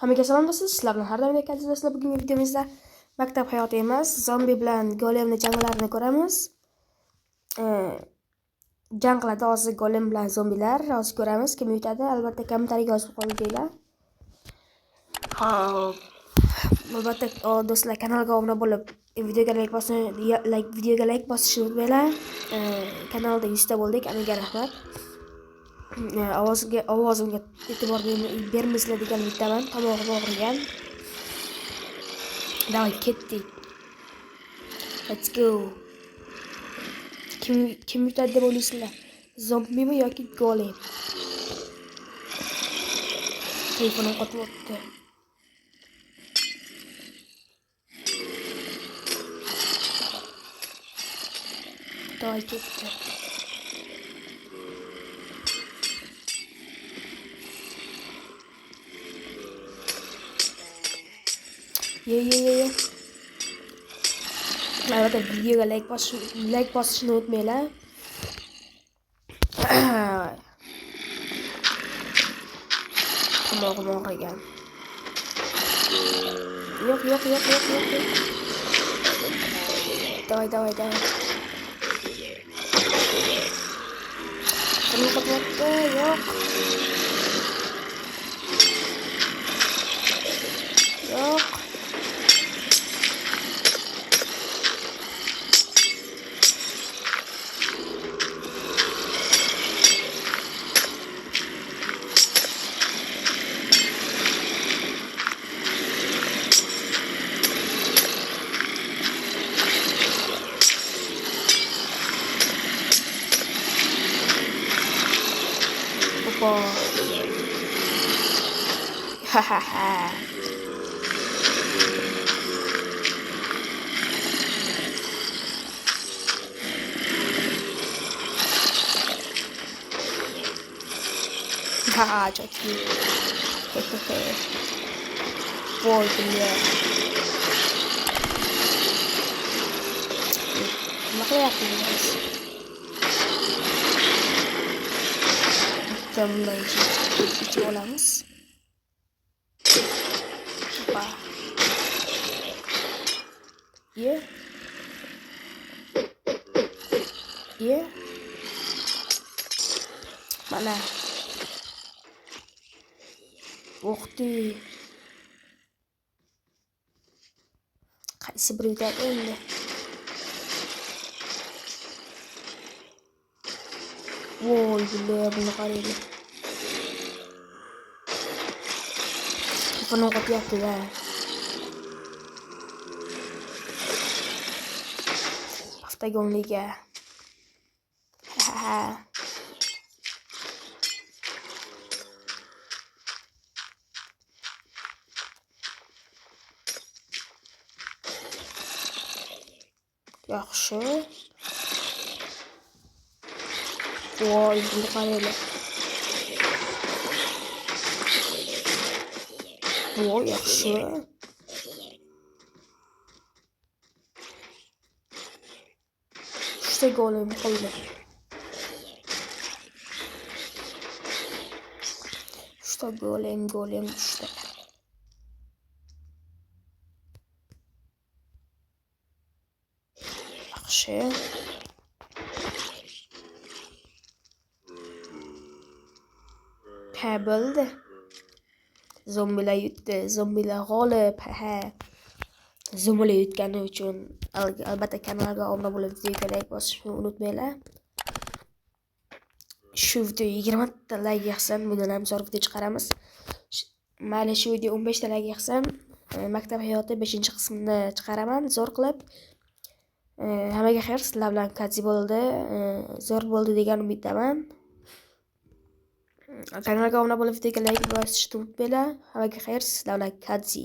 Hammaga salom do'stlar, sizlar bilan har doimdek aziz do'stlar. Bugungi videomizda maktab hayoti emas, zombi bilan golemni janglarini ko'ramiz. Jang qiladi hozir golem bilan zombilar. Hozir ko'ramiz kim yutadi. Albatta kommentariyga yozib qo'yinglar. Hop. Albatta do'stlar, kanalga obuna bo'lib, videoga like bosishni unutmanglar. Kanalda 100 ta bo'ldik, aniga rahmat. Ovozimga e'tibor bermaysizlar degan umiddaman. Tomog'im og'rigan. Davay ketdik. Let's go. Kim yutadi deb o'ylaysizlar? Zombimi yoki golem? Telefonim qotib o'tdi. Davay ketdi. Ye. Albatta videoga like bosishni unutmanglar. Tomog'im og'rigan. Yo'q. Davay. Qani qotmoqda? Yo'q. Hahaha. Çok iyi. Vay be. Ne kadar yapıyoruz? Bundan iki olamız. Ye. Mana. O'qdi. Qaysi biri yutadi endi? Voy, buni qaraylik. Telefonim qotyapti-da. Paftagonliga. Yaxshi. Voy, buni qaraylik. Voy, yaxshi. Uchta golem qoldi. Uchta golem uchta. Yaxshi. Ha, bo'ldi. Zombilar yutdi. Zombilar g'olib. Zombilar yutgani uchun albatta kanalga obuna bo'lib, videoga like bosishni unutmanglar. Shu video 20 ta like yig'sam, bundan ham zo'r video chiqaramiz. Mayli, shu video 15 ta like yig'sam, maktab hayoti 5-qismini chiqaraman zo'r qilib. Hammaga xayr, sizlar bilan Kadzi bo'ldi. Zo'r bo'ldi degan umiddaman. Kanalga obuna bo'lib, videoga like bosishni unutmanglar. Hammaga xayr, sizlar bilan Kadzi.